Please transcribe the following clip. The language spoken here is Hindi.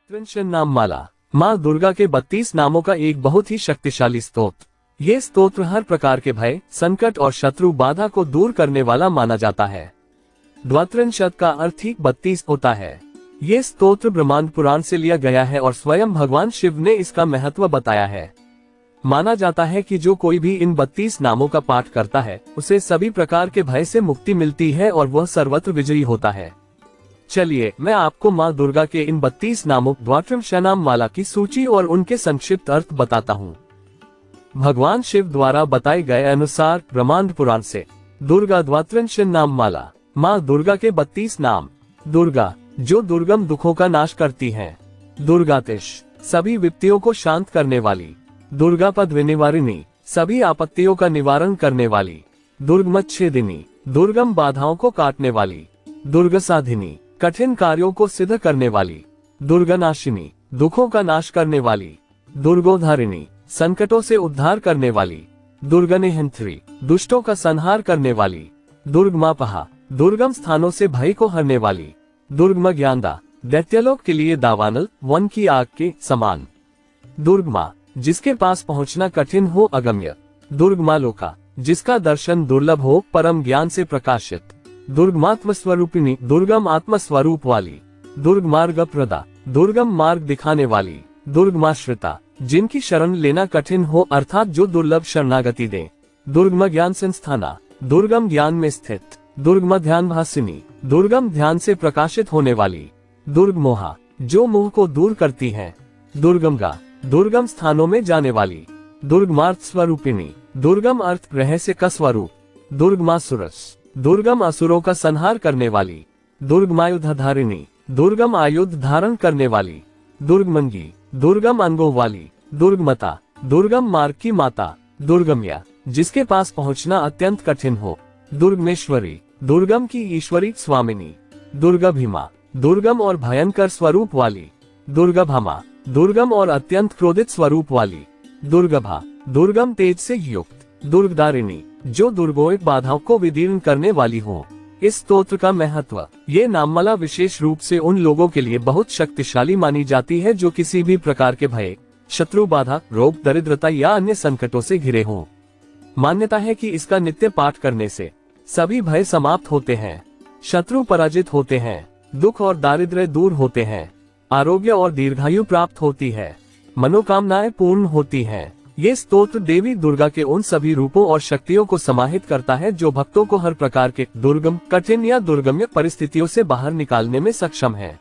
द्वात्रिंशन् नाम माला माँ दुर्गा के 32 नामों का एक बहुत ही शक्तिशाली स्तोत्र। ये स्तोत्र हर प्रकार के भय, संकट और शत्रु बाधा को दूर करने वाला माना जाता है। द्वात्रिंशत् का अर्थ ही 32 होता है। ये स्तोत्र ब्रह्मांड पुराण से लिया गया है और स्वयं भगवान शिव ने इसका महत्व बताया है। माना जाता है कि जो कोई भी इन 32 नामों का पाठ करता है उसे सभी प्रकार के भय से मुक्ति मिलती है और वह सर्वत्र विजयी होता है। चलिए मैं आपको माँ दुर्गा के इन 32 नामों द्वात्रिंशत् नाम माला की सूची और उनके संक्षिप्त अर्थ बताता हूँ। भगवान शिव द्वारा बताए गए अनुसार ब्रह्मांड पुराण से दुर्गा द्वात्रिंशत् नाम माला। माँ दुर्गा के 32 नाम। दुर्गा, जो दुर्गम दुखों का नाश करती है। दुर्गातिश, सभी विपत्तियों को शांत करने वाली। दुर्गा पद निवारिणी, सभी आपत्तियों का निवारण करने वाली। दुर्गमच्छेदिनी, दुर्गम बाधाओं को काटने वाली। दुर्गसाधिनी, कठिन कार्यों को सिद्ध करने वाली। दुर्गनाशिनी, दुखों का नाश करने वाली। दुर्गोद्धारिणी, संकटों से उद्धार करने वाली। दुर्गनिहंत्री, दुष्टों का संहार करने वाली। दुर्गमापहा, दुर्गम स्थानों से भय को हरने वाली। दुर्गमज्ञानदा, दैत्यलोक के लिए दावानल वन की आग के समान। दुर्गमा, जिसके पास पहुंचना कठिन हो अगम्य। दुर्गमालोका, जिसका दर्शन दुर्लभ हो परम ज्ञान से प्रकाशित। दुर्गमात्म स्वरूपिणी, दुर्गम आत्म स्वरूप वाली। दुर्गमार्ग प्रदा, दुर्गम मार्ग दिखाने वाली। दुर्गमाश्रिता, जिनकी शरण लेना कठिन हो अर्थात जो दुर्लभ शरणागति दे। दुर्गम ज्ञान संस्थाना, दुर्गम ज्ञान में स्थित। दुर्गम ध्यान भासिनी, दुर्गम ध्यान से प्रकाशित होने वाली। दुर्गमोहा, जो मोह को दूर करती है। दुर्गमगा, दुर्गम स्थानों में जाने वाली। दुर्गमार्थ स्वरूपिणी, दुर्गम अर्थ रहस्य का स्वरूप। दुर्गमासुरस, दुर्गम असुरों का संहार करने वाली। दुर्गमायुधधारिणी, दुर्गम आयुध धारण करने वाली। दुर्गमंगी, दुर्गम अंगों वाली। दुर्गमता, दुर्गम मार्ग की माता। दुर्गम्या, जिसके पास पहुंचना अत्यंत कठिन हो। दुर्गमेश्वरी, दुर्गम की ईश्वरी स्वामिनी। दुर्गभीमा, दुर्गम और भयंकर स्वरूप वाली। दुर्गभामा, दुर्गम और अत्यंत क्रोधित स्वरूप वाली। दुर्गभा, दुर्गम तेज से युक्त। दुर्गदारिणी, जो दुर्गों बाधाओं को विदीर्ण करने वाली हो। इस स्तोत्र का महत्व। ये नाममाला विशेष रूप से उन लोगों के लिए बहुत शक्तिशाली मानी जाती है जो किसी भी प्रकार के भय, शत्रु बाधा, रोग, दरिद्रता या अन्य संकटों से घिरे हों। मान्यता है कि इसका नित्य पाठ करने से सभी भय समाप्त होते हैं, शत्रु पराजित होते हैं, दुख और दारिद्र्य दूर होते हैं, आरोग्य और दीर्घायु प्राप्त होती है, मनोकामनाएं पूर्ण होती हैं। ये स्तोत्र देवी दुर्गा के उन सभी रूपों और शक्तियों को समाहित करता है जो भक्तों को हर प्रकार के दुर्गम, कठिन या दुर्गम्य परिस्थितियों से बाहर निकालने में सक्षम है।